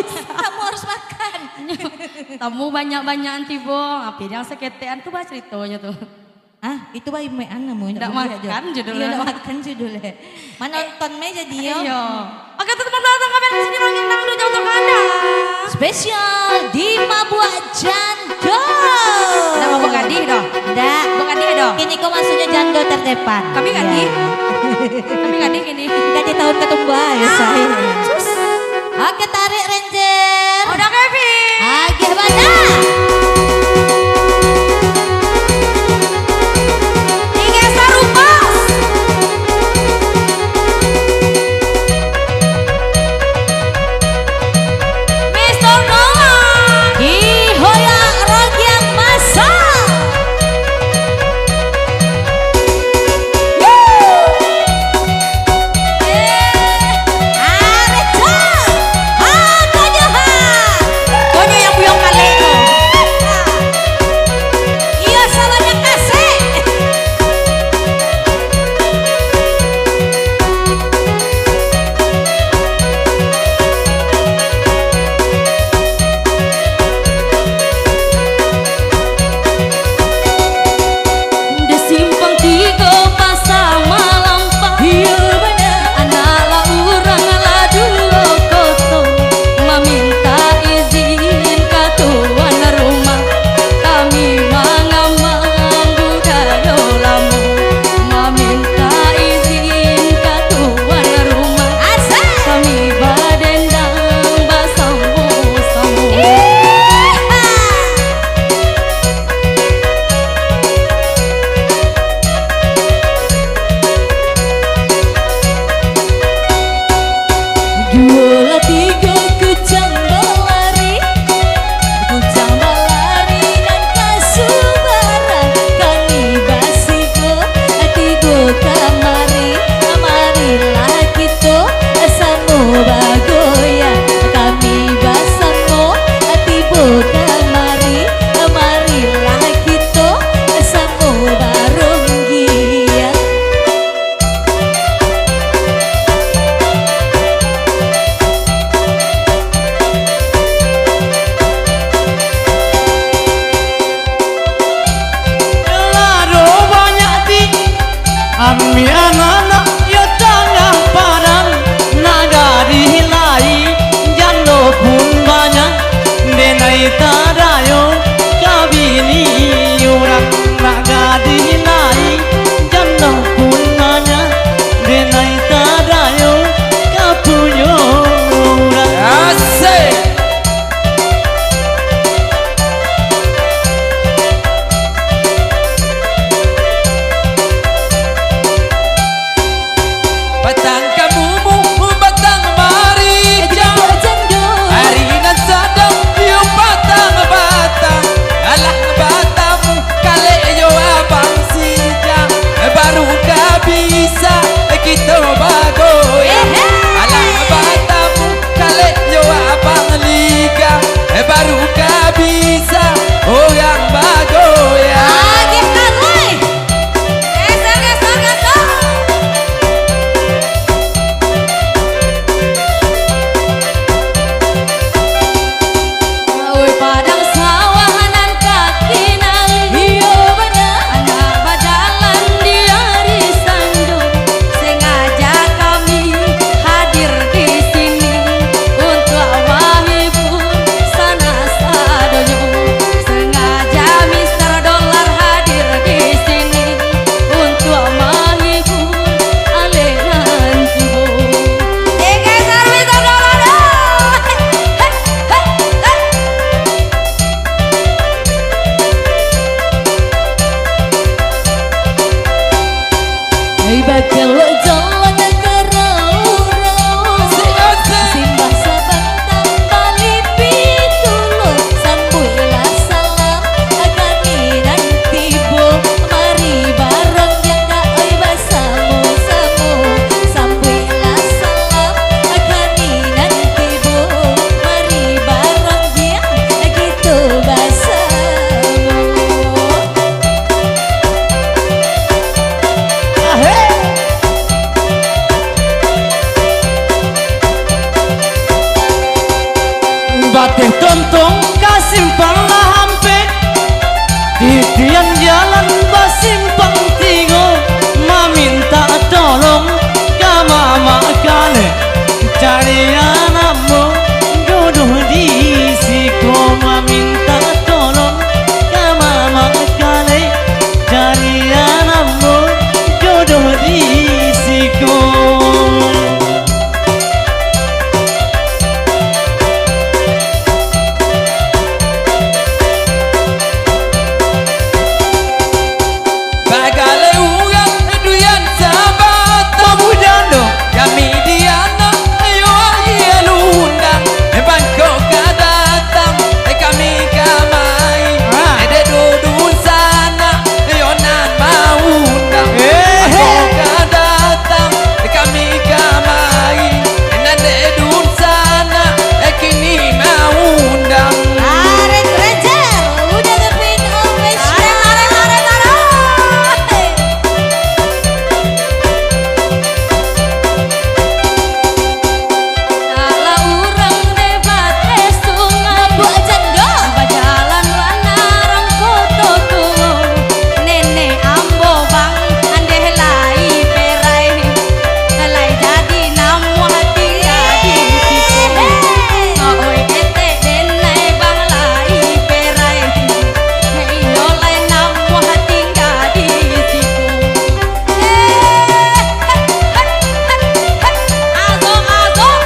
Kamu harus makan. Tamu banyak-banyak nanti bong. Apa yang seketean tuh bahas ceritanya tuh. Ah, itu bayi me anamu. Nggak makan judulnya. Iya, nggak makan judulnya. Menonton meja dia. Iya. Oke teman-teman datang kami di sini lagi dangdut jauh untuk Anda. Spesial di Mabuk Jando. Udah mau Gadi dong. Nggak. Bung Gadi dong. Kini kau maksudnya Jando terdepan. Kami Gadi. Ya. Kami Gadi gini. Gadi tahun ketumbuh ya saya. Cus. Oke tarik Ranger. Udah Kevin. Agih mana? Ami anak-anak ya tanah padang nagari lai jando pun banyak denai tadayo kabini orang nagari lai jando pun banyak denai tadayo kapunyo orang asik. Batang kamu batang mari jauh hari nan sadang yuk batang mari. Bateh tontong kasimpang lah hampe titian jalan basimpang tigo maminta tolong ka mama kale cari anakmu jodoh di siko maminta tolong ka mama kale cari anakmu jodoh di siko. Bagale ugang duyan sabat Pamudano kami diana ayo ayo undang bangko kadatang kami kamai ada dudun sana ayo nan mau undang bangko kadatang kami kamai ada dudun sana kini mau undang. Tarik Ranger, udah ngepin official. Salah urang debat sungai Buat jando. Bajalan wanarang foto tuh Nenek ambo bang andeh lai perai Lai jadi namu hati jadi tipu Oi ete denai bang lai perai Iyo lai namu hati jadi tipu Azong azong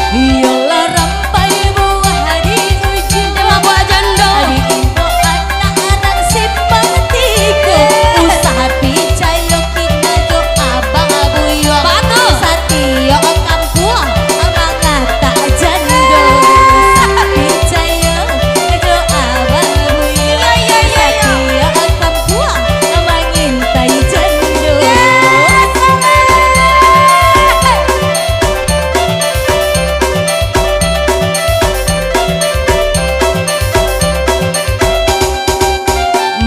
Iyalah rampai buah di ujung Emang gua jando Di info anak-anak simpang tiga Usaha picayo kita jo abang abuyo Batu. Satio kampung abang kata jando Picayo jo abang abuyo Satio kampung abang ngintai jando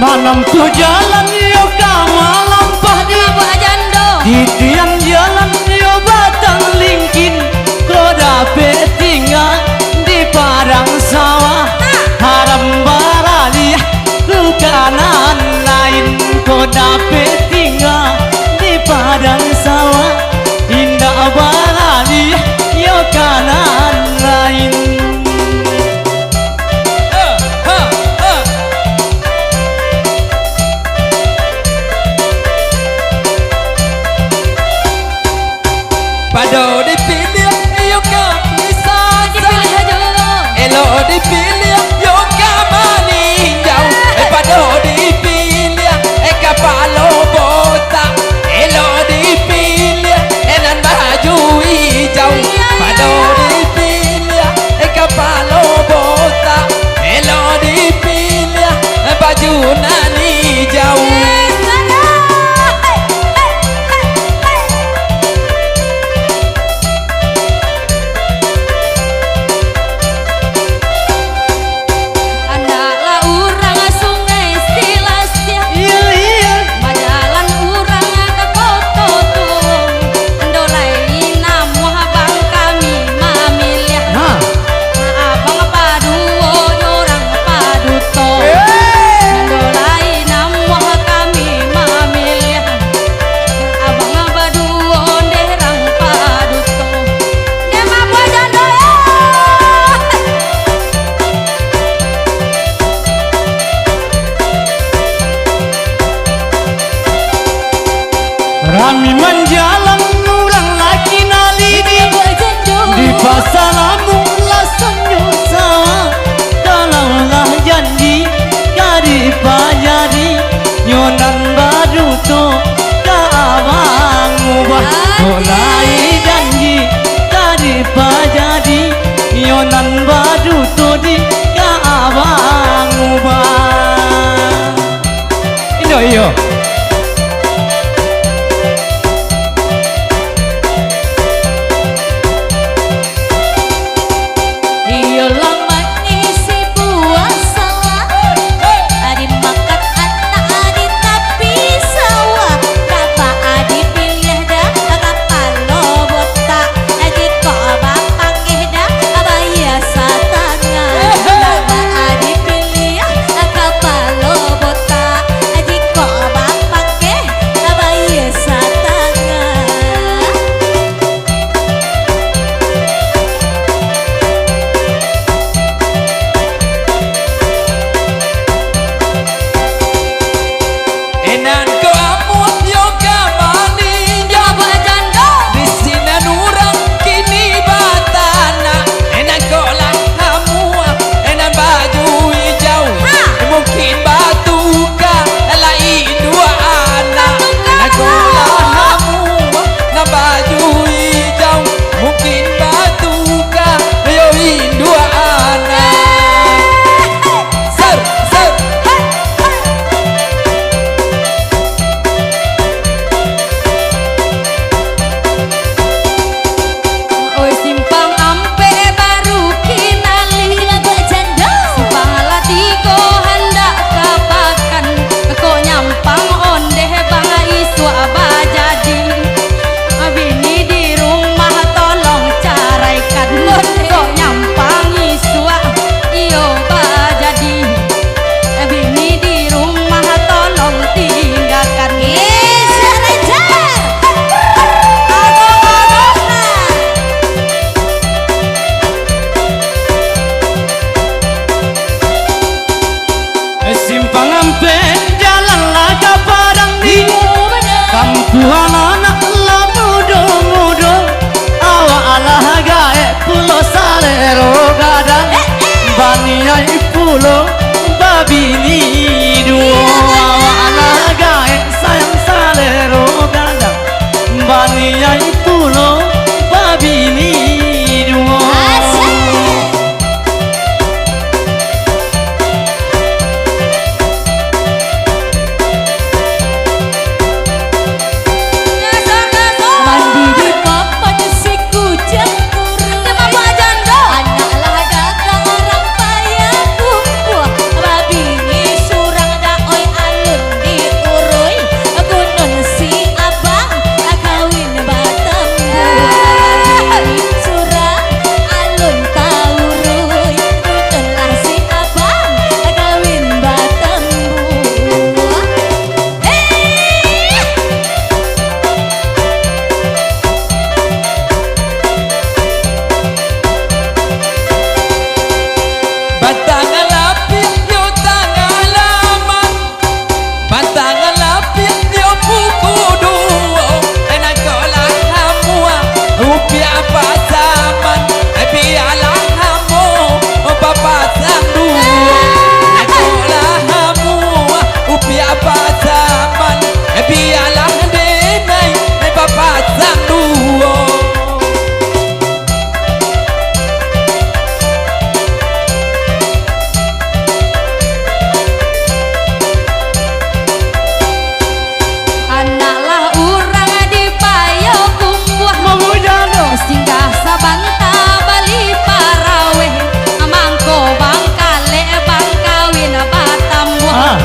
malam tuh jalan yo kamalampah di Gua jando titian jalan yo batang lingkin kau dapet tinggal di padang sawah haram barali ke kanan lain kau dapet tinggal di padang sawah indah barali yo kanan lain. Pado dipilih yo kami Dipilih sasa aja elo dipilih yo kamani jauh pado dipilih kapalo botak elo dipilih nan baju hijau pado dipilih kapalo botak elo dipilih baju nan hijau. Andaklah urang sungai silasnya Iya iya Majalan urang ke foto tuh Ndolai namu abang kami mamilih nah Abang paduo nyorang paduto Ndolai namu kami mamilih Abang paduo nderang paduto Dema gua jando ya Rami menjalan orang laki nalini Buat jando. di pasaramu langsung sawah kalaulah janji kari pajari nyonan baru to ka abang ubah mulai janji kari pajari nyonan baru to di ka abang ubah. Indo iyo pulo babini dua alaga sayang salero ganda bani ai pulo babini dua Mandi di papan si kujang turun. Bapak janda. Anak lah dagang orang payah kumpul. Babi ni surang daoi alun diurui. Gunung si abang kawin batam. Babi ni surang alun taurui. Gunung lah si abang kawin batam. Batang lapit yo tangalaman, batang lapit yo buku duo. Enak kolah hamua, rupiah pasaman, biarlah hamu papasang duo. Enak kolah hamua, rupiah pasaman, biarlah denai papasang duo. Anaklah urang di payo kumbuah. mamujano Singgah sabanta bali parawe. Mangko bangkale bangkawin batam buah.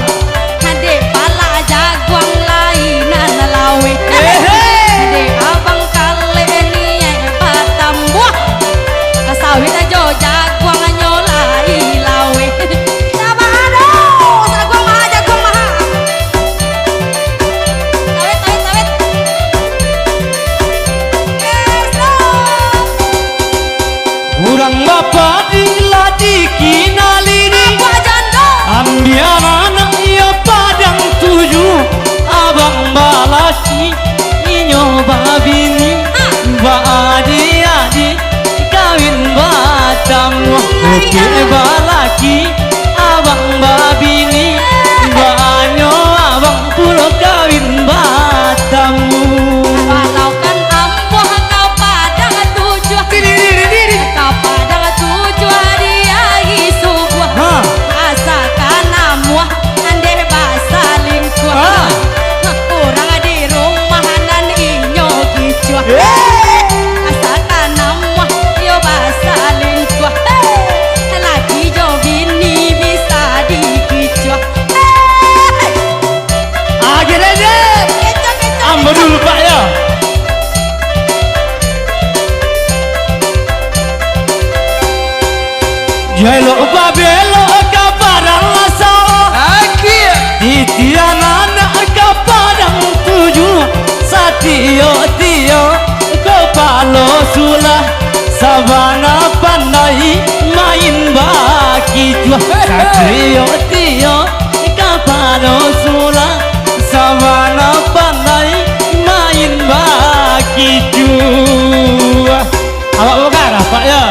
Hade pala jaguang lainan lawe. Hade abang kale ni batam buah. Sawit aja jaguang nyolai lawe. Sama aduh, jaguang maha, jaguang maha. Tawet, tawet, tawet. urang bapak diladi kinalini Bapak janda. ambian anak ya padang tujuh abang balaki inyo babini ba adik kawin batam oke balaki abang babini ba anyo abang pulo kawin batam Walau kan ampuh kau padang tujuh. Kau padang tujuh diai subuh. Hah. Asakan amuah andeh basaling kuah. Kurang di rumah nan inyo kicuah. Asakan amuah yo basaling kuah. Laki jo bini bisa dikicuah. akhirnya ambil dulu pak ya jelo babelo kabarang lasawa Akhir titian anak kapadang tujuh satio tio kepalo sulah sabana pandai main baki jua satio tio kepalo sulah sabana pandai main baki jua awak bukan apa ya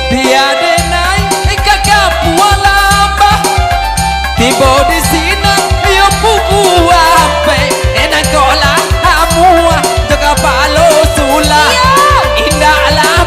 dia denai kakak pualamba, tiba di sini yo buku ape, enak kolah hamua, jaga palo sulah, indah lah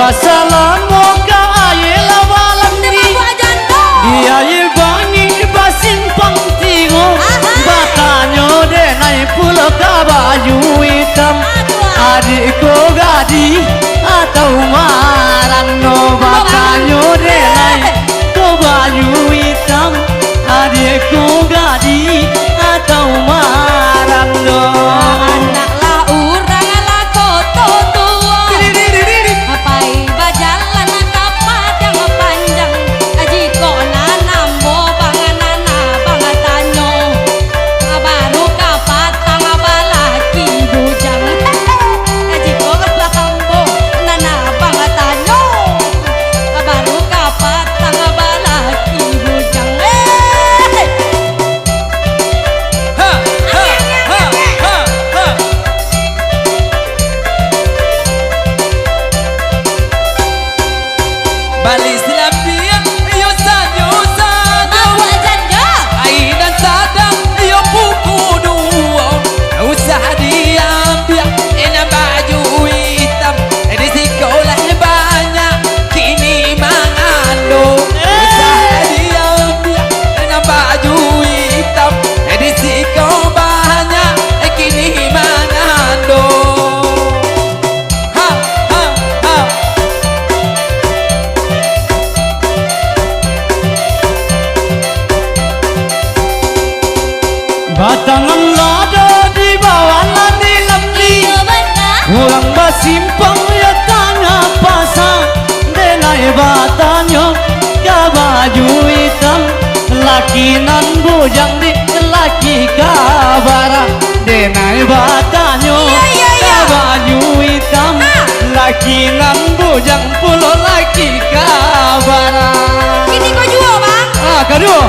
Pasalamu ka ayela walamri Dia ilbani basin pangtingo Batanyo denai pulo ka baju hitam Adikku gadi atau marano Batanyo denai ko baju hitam Adikku gadi atau marano Anak lah urang lah koto tua Apai bajalan ke padang panjang Jiko nanambo panganana pangatanyo Baru kapatang balaki bujang Jiko lambo nana pangatanyo Baru kapatang balaki bujang Ha, ha, ha, ha, ha. Bali silam dia, yo sanyo sanyo. Aku janda Ainan sadang, yo buku dua. Usah diambil, enak baju hitam. Di sekolah banyak, kini mengandung. Usah diambil, enak baju hitam. Di sekolah banyak, kini mengandung. Ha, ha, ha. Batangan lada di bawah lani lamli Iya benar Orang basimpang ya tanah pasang Denai batanyo ka baju hitam Laki nan bujang di laki kabara Denai batanyo ka baju hitam Laki nan bujang pulo laki kabara Ini kau jual bang Ah, kedua